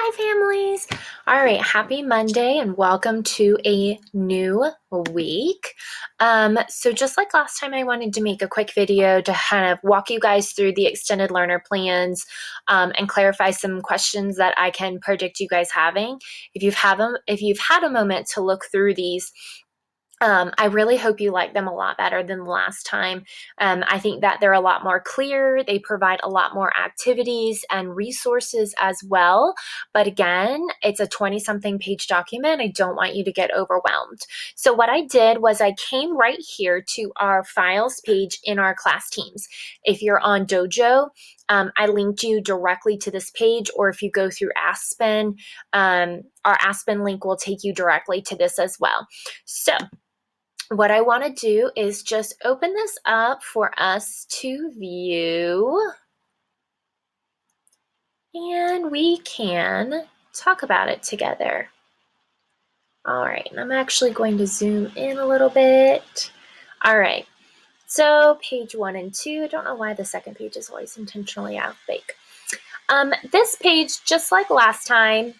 Hi, families. All right, happy Monday and welcome to a new week. So just like last time, I wanted to make a quick video to kind of walk you guys through the extended learner plans and clarify some questions that I can predict you guys having. If you've had a moment to look through these, I really hope you like them a lot better than last time. I think that they're a lot more clear. They provide a lot more activities and resources as well. But again, it's a 20-something page document. I don't want you to get overwhelmed. So what I did was I came right here to our files page in our class teams. If you're on Dojo, I linked you directly to this page, or if you go through Aspen, our Aspen link will take you directly to this as well. So what I want to do is just open this up for us to view, and we can talk about it together. All right, and I'm actually going to zoom in a little bit. All right, so page 1 and 2. I don't know why the second page is always intentionally out big. This page, just like last time,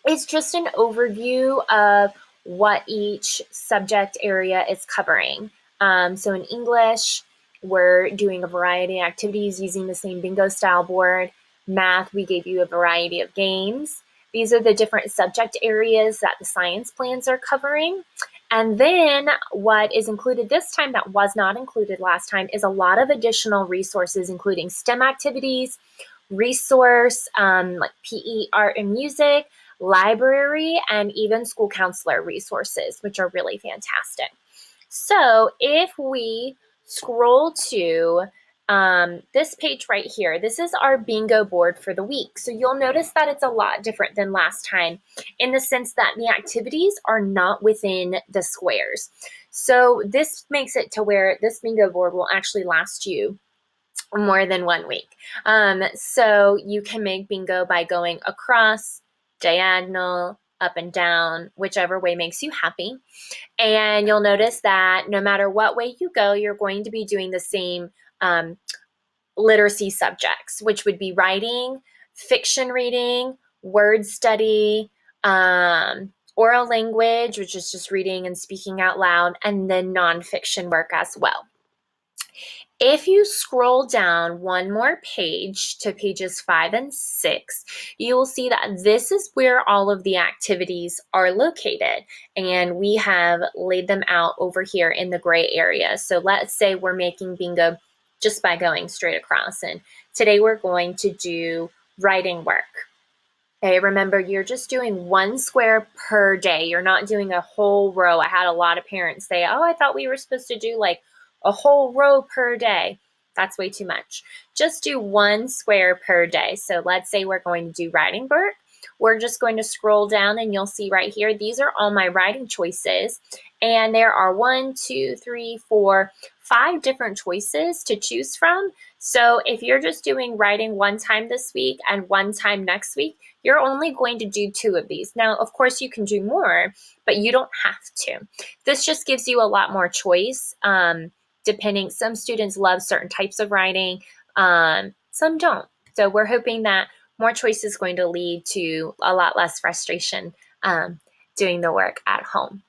is just an overview of what each subject area is covering. So in English, we're doing a variety of activities using the same bingo style board. Math, we gave you a variety of games. These are the different subject areas that the science plans are covering. And then what is included this time that was not included last time is a lot of additional resources, including STEM activities, resource like PE, art, and music, library, and even school counselor resources, which are really fantastic. So if we scroll to this page right here, this is our bingo board for the week. So you'll notice that it's a lot different than last time in the sense that the activities are not within the squares. So this makes it to where this bingo board will actually last you more than 1 week. So you can make bingo by going across, diagonal, up and down, whichever way makes you happy. And you'll notice that no matter what way you go, you're going to be doing the same literacy subjects, which would be writing, fiction reading, word study, oral language, which is just reading and speaking out loud, and then nonfiction work as well. If you scroll down one more page to pages 5 and 6, you will see that this is where all of the activities are located, and we have laid them out over here in the gray area. So let's say we're making bingo just by going straight across, and today we're going to do writing work. Okay, remember, you're just doing 1 square per day. You're not doing a whole row. I had a lot of parents say, oh, I thought we were supposed to do like a whole row per day. That's way too much. Just do 1 square per day. So let's say we're going to do writing work. We're just going to scroll down and you'll see right here, these are all my writing choices. And there are 1, 2, 3, 4, 5 different choices to choose from. So if you're just doing writing 1 time this week and 1 time next week, you're only going to do 2 of these. Now, of course, you can do more, but you don't have to. This just gives you a lot more choice. Depending, some students love certain types of writing, some don't. So we're hoping that more choice is going to lead to a lot less frustration doing the work at home.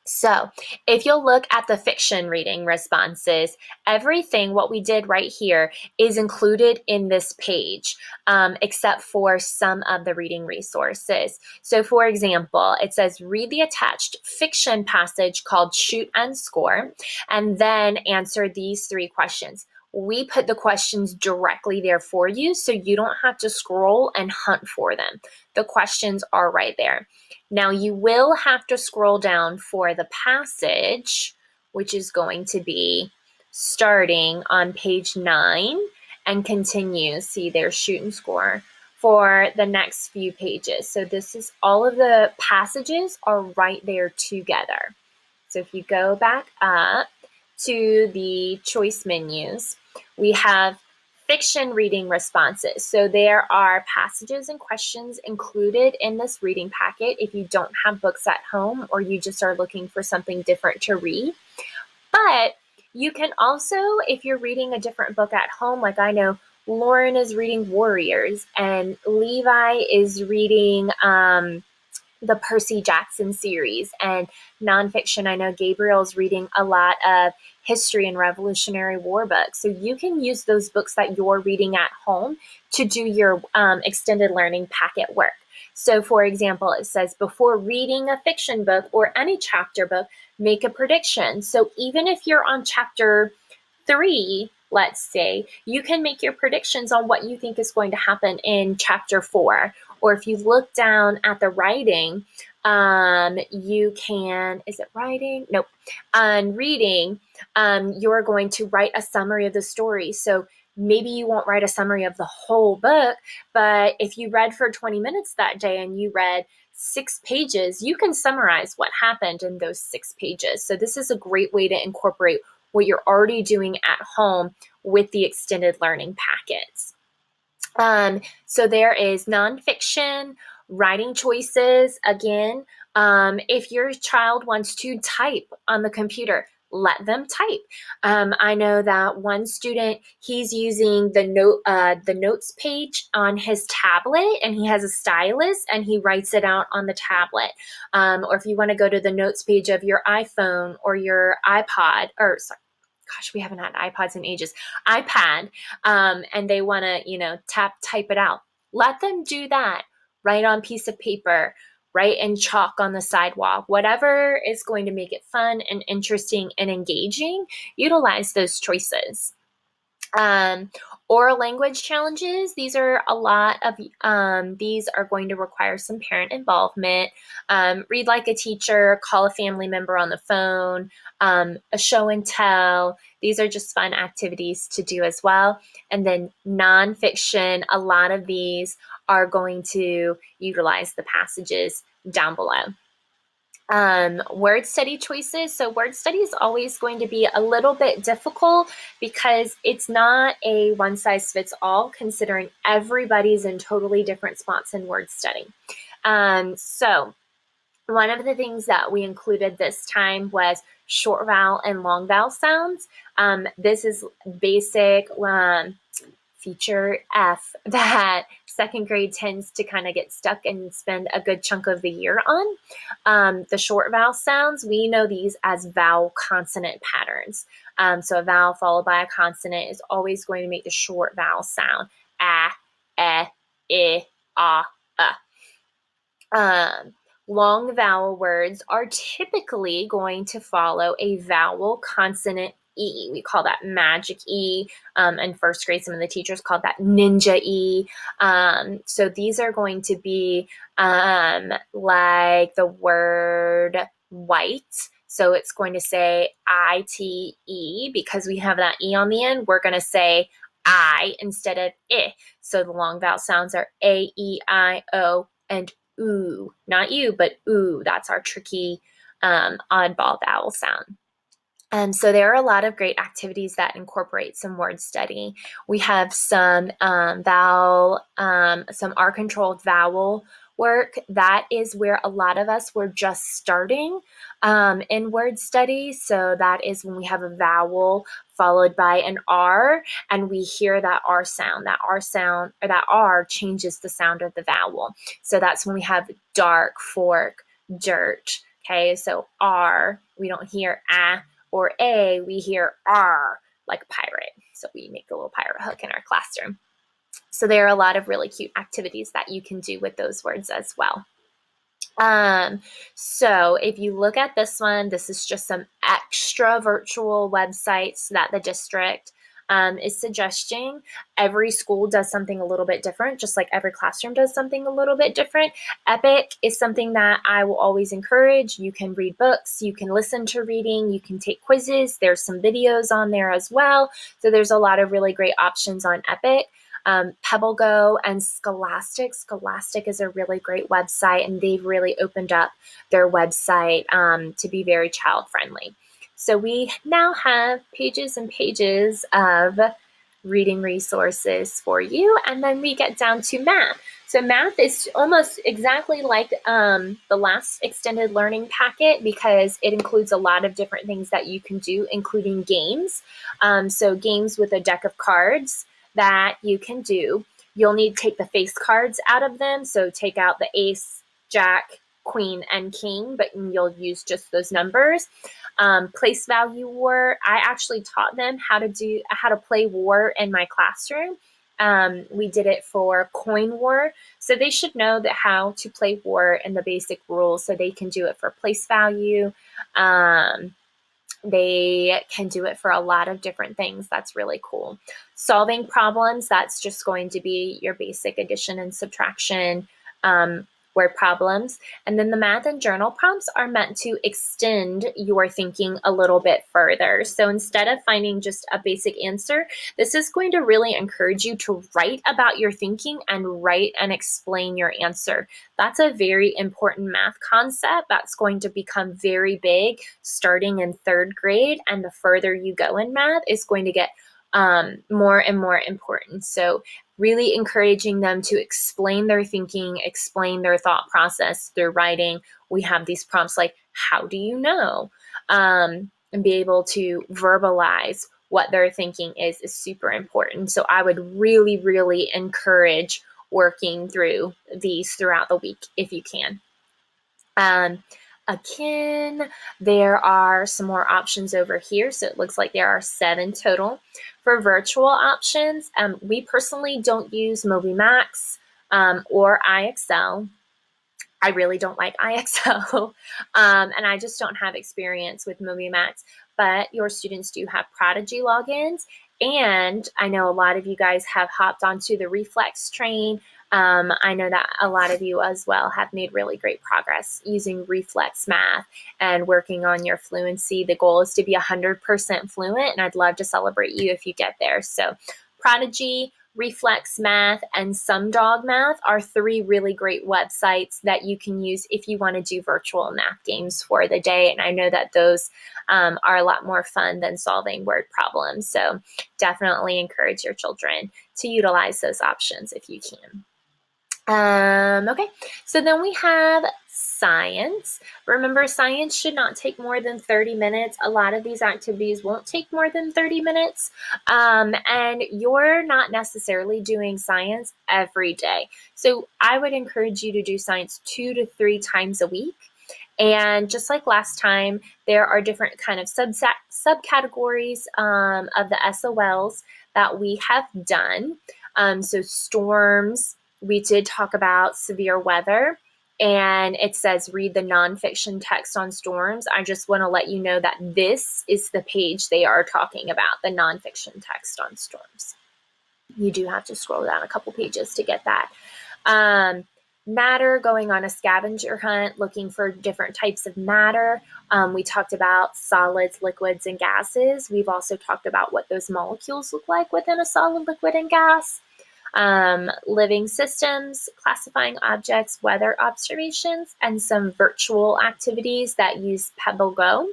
So if you'll look at the fiction reading responses, everything what we did right here is included in this page, except for some of the reading resources. So for example, it says read the attached fiction passage called Shoot and Score, and then answer these 3 questions. We put the questions directly there for you, so you don't have to scroll and hunt for them. The questions are right there. Now you will have to scroll down for the passage, which is going to be starting on page 9 and continue. See, there's Shoot and Score for the next few pages. So this is all of the passages are right there together. So if you go back up to the choice menus, we have fiction reading responses. So there are passages and questions included in this reading packet if you don't have books at home or you just are looking for something different to read. But you can also, if you're reading a different book at home, like I know Lauren is reading Warriors, and Levi is reading the Percy Jackson series. And nonfiction, I know Gabriel's reading a lot of history and Revolutionary War books. So you can use those books that you're reading at home to do your extended learning packet work. So for example, it says, before reading a fiction book or any chapter book, make a prediction. So even if you're on chapter 3, let's say, you can make your predictions on what you think is going to happen in chapter 4. Or if you look down at the writing, you can, is it writing? Nope. On reading, you're going to write a summary of the story. So maybe you won't write a summary of the whole book, but if you read for 20 minutes that day and you read 6 pages, you can summarize what happened in those 6 pages. So this is a great way to incorporate what you're already doing at home with the extended learning packets. So there is nonfiction, writing choices. Again, if your child wants to type on the computer, let them type. I know that one student, he's using the notes page on his tablet, and he has a stylus and he writes it out on the tablet. Or if you want to go to the notes page of your iPhone or your iPod, or sorry, gosh, we haven't had iPods in ages, iPad, and they want to, type it out. Let them do that. Write on a piece of paper, write in chalk on the sidewalk, whatever is going to make it fun and interesting and engaging, utilize those choices. Oral language challenges, these are a lot of, these are going to require some parent involvement. Read like a teacher, call a family member on the phone, a show and tell. These are just fun activities to do as well. And then nonfiction, a lot of these are going to utilize the passages down below. Word study choices. So word study is always going to be a little bit difficult because it's not a one size fits all, considering everybody's in totally different spots in word study. So one of the things that we included this time was short vowel and long vowel sounds. This is basic feature F that second grade tends to kind of get stuck and spend a good chunk of the year on. The short vowel sounds, we know these as vowel consonant patterns. So a vowel followed by a consonant is always going to make the short vowel sound. A, I, long vowel words are typically going to follow a vowel consonant E. We call that magic E. In first grade, some of the teachers called that ninja E. So these are going to be like the word white. So it's going to say I-T-E. Because we have that E on the end, we're going to say I instead of I. So the long vowel sounds are A, E, I, O, and ooh. Not you, but ooh. That's our tricky oddball vowel sound. So there are a lot of great activities that incorporate some word study. We have some some R-controlled vowel work. That is where a lot of us were just starting in word study. So that is when we have a vowel followed by an R, and we hear that R sound. That R sound, or that R changes the sound of the vowel. So that's when we have dark, fork, dirt. Okay, so R, we don't hear ah or A, we hear R, like pirate. So we make a little pirate hook in our classroom. So there are a lot of really cute activities that you can do with those words as well. So if you look at this one, this is just some extra virtual websites that the district is suggesting. Every school does something a little bit different, just like every classroom does something a little bit different. Epic is something that I will always encourage. You can read books, you can listen to reading, you can take quizzes. There's some videos on there as well. So there's a lot of really great options on Epic. PebbleGo and Scholastic. Scholastic is a really great website, and they've really opened up their website to be very child-friendly. So we now have pages and pages of reading resources for you, and then we get down to math. So math is almost exactly like the last extended learning packet because it includes a lot of different things that you can do, including games. So games with a deck of cards. that you can do. You'll need to take the face cards out of them. So take out the ace, jack, queen, and king, but you'll use just those numbers. Place value war. I actually taught them how to play war in my classroom. We did it for coin war. So they should know that how to play war and the basic rules so they can do it for place value. They can do it for a lot of different things. That's really cool. Solving problems, that's just going to be your basic addition and subtraction word problems. And then the math and journal prompts are meant to extend your thinking a little bit further. So instead of finding just a basic answer, this is going to really encourage you to write about your thinking and write and explain your answer. That's a very important math concept that's going to become very big starting in 3rd grade. And the further you go in math, it's going to get more and more important. So really encouraging them to explain their thinking, explain their thought process through writing. We have these prompts like, how do you know? And be able to verbalize what their thinking is super important. So I would really, really encourage working through these throughout the week if you can. Again, there are some more options over here. So it looks like there are 7 total. For virtual options, we personally don't use MobyMax or IXL. I really don't like IXL, and I just don't have experience with MobyMax, but your students do have Prodigy logins, and I know a lot of you guys have hopped onto the Reflex train. I know that a lot of you as well have made really great progress using Reflex Math and working on your fluency. The goal is to be 100% fluent, and I'd love to celebrate you if you get there. So Prodigy, Reflex Math, and Sumdog Math are 3 really great websites that you can use if you want to do virtual math games for the day. And I know that those are a lot more fun than solving word problems. So definitely encourage your children to utilize those options if you can. Okay, so then we have science. Remember, science should not take more than 30 minutes. A lot of these activities won't take more than 30 minutes. And you're not necessarily doing science every day. So I would encourage you to do science 2 to 3 times a week. And just like last time, there are different kind of subcategories of the SOLs that we have done. So storms, we did talk about severe weather, and it says read the nonfiction text on storms. I just want to let you know that this is the page they are talking about, the nonfiction text on storms. You do have to scroll down a couple pages to get that. Matter, going on a scavenger hunt, looking for different types of matter. We talked about solids, liquids, and gases. We've also talked about what those molecules look like within a solid, liquid, and gas. Living systems, classifying objects, weather observations, and some virtual activities that use PebbleGo.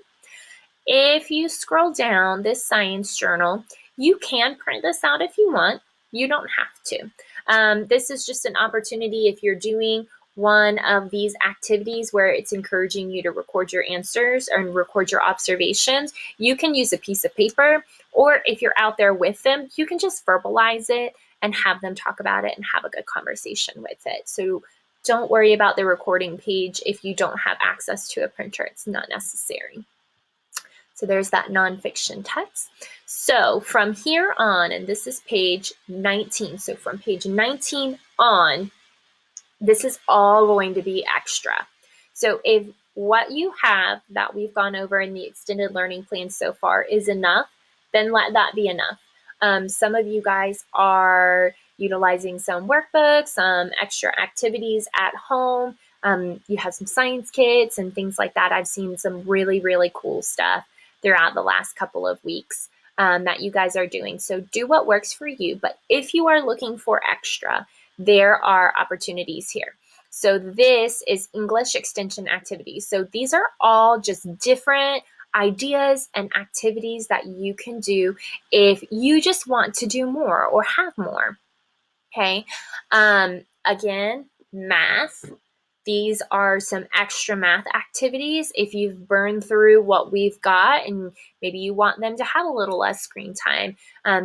If you scroll down this science journal, you can print this out if you want. You don't have to. This is just an opportunity if you're doing one of these activities where it's encouraging you to record your answers and record your observations. You can use a piece of paper, or if you're out there with them, you can just verbalize it and have them talk about it and have a good conversation with it. So don't worry about the recording page if you don't have access to a printer. It's not necessary. So there's that nonfiction text. So from here on, and this is page 19, so from page 19 on, this is all going to be extra. So if what you have that we've gone over in the extended learning plan so far is enough, then let that be enough. Some of you guys are utilizing some workbooks, some extra activities at home. You have some science kits and things like that. I've seen some really, really cool stuff throughout the last couple of weeks that you guys are doing. So do what works for you. But if you are looking for extra, there are opportunities here. So this is English extension activities. So these are all just different ideas and activities that you can do if you just want to do more or have more. Okay. Again, math, These are some extra math activities if you've burned through what we've got and maybe you want them to have a little less screen time.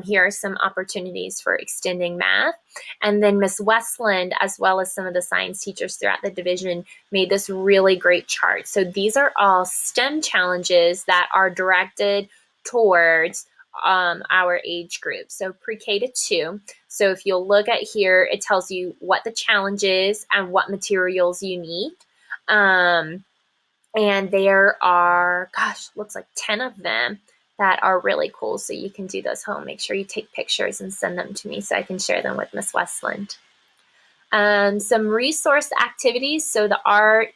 Here are some opportunities for extending math. And then Miss Westland, as well as some of the science teachers throughout the division, made this really great chart. So these are all STEM challenges that are directed towards our age group, so pre-K to 2. So if you'll look at here, it tells you what the challenge is and what materials you need. And there are, gosh, looks like 10 of them that are really cool. So you can do those home. Make sure you take pictures and send them to me so I can share them with Miss Westland. Some resource activities. So the art,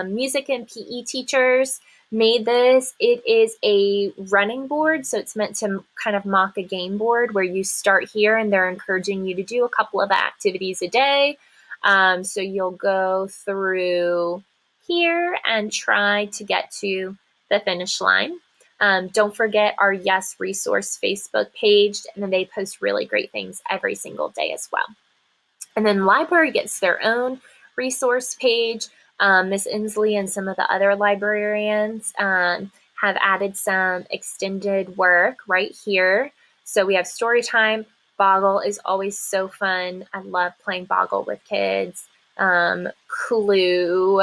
music, and PE teachers made this. It is a running board, so it's meant to kind of mock a game board where you start here and they're encouraging you to do a couple of activities a day. So you'll go through here and try to get to the finish line. Don't forget our Yes Resource Facebook page, and then they post really great things every single day as well. And then library gets their own resource page. Miss Inslee and some of the other librarians have added some extended work right here. So we have story time. Boggle is always so fun. I love playing Boggle with kids. Clue,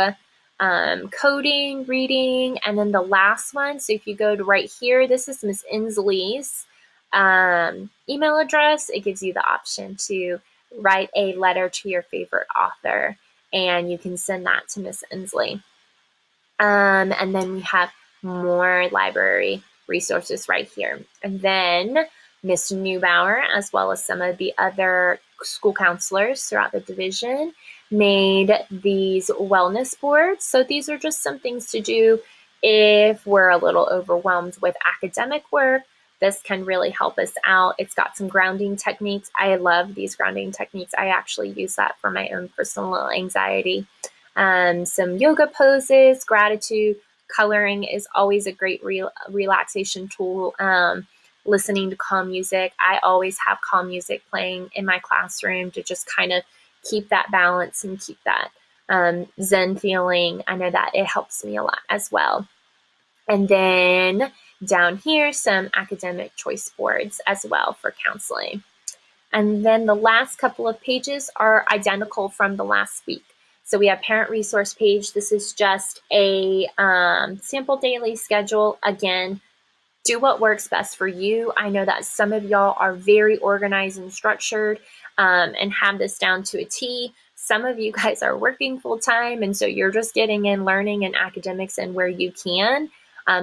coding, reading, and then the last one. So if you go to right here, this is Miss Inslee's email address. It gives you the option to write a letter to your favorite author, and you can send that to Miss Inslee. And then we have more library resources right here. And then Miss Neubauer, as well as some of the other school counselors throughout the division, made these wellness boards. So these are just some things to do if we're a little overwhelmed with academic work. This can really help us out. It's got some grounding techniques. I love these grounding techniques. I actually use that for my own personal anxiety. Some yoga poses, gratitude, coloring is always a great relaxation tool. Listening to calm music. I always have calm music playing in my classroom to just kind of keep that balance and keep that Zen feeling. I know that it helps me a lot as well. And then down here, some academic choice boards as well for counseling. And then the last couple of pages are identical from the last week. So we have parent resource page. This is just a sample daily schedule. Again, do what works best for you. I know that some of y'all are very organized and structured and have this down to a T. Some of you guys are working full time, and so you're just getting in learning and academics and where you can.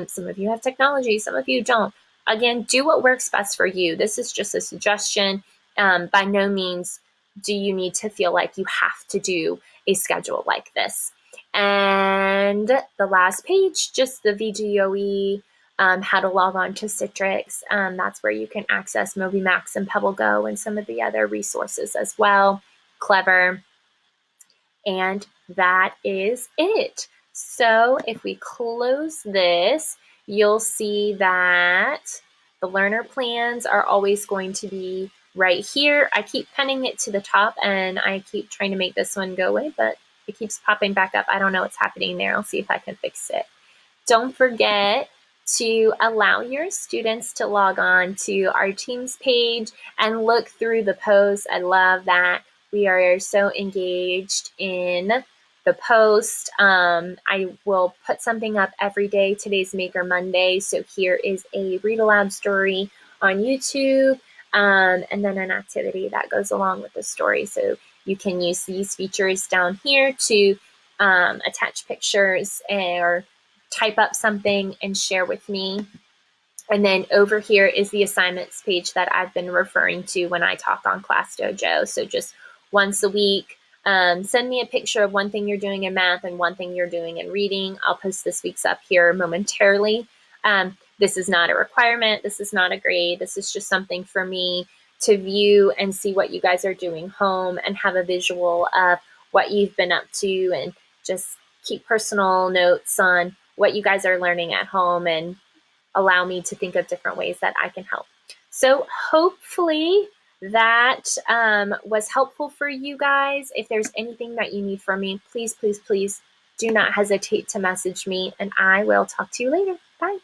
Some of you have technology, some of you don't. Again, do what works best for you. This is just a suggestion. By no means do you need to feel like you have to do a schedule like this. And the last page, just the VGOE, how to log on to Citrix. That's where you can access MobyMax and PebbleGo and some of the other resources as well. Clever. And that is it. So if we close this, you'll see that the learner plans are always going to be right here. I keep pinning it to the top and I keep trying to make this one go away, but it keeps popping back up. I don't know what's happening there. I'll see if I can fix it. Don't forget to allow your students to log on to our Teams page and look through the posts. I love that we are so engaged in the post. I will put something up every day. Today's Maker Monday, so here is a read aloud story on YouTube, and then an activity that goes along with the story. So you can use these features down here to attach pictures or type up something and share with me. And then over here is the assignments page that I've been referring to when I talk on Class Dojo. So just once a week, send me a picture of one thing you're doing in math and one thing you're doing in reading. I'll post this week's up here momentarily. This is not a requirement. This is not a grade. This is just something for me to view and see what you guys are doing home and have a visual of what you've been up to, and just keep personal notes on what you guys are learning at home and allow me to think of different ways that I can help. So hopefully that was helpful for you guys. If there's anything that you need from me, please, please, please do not hesitate to message me, and I will talk to you later. Bye.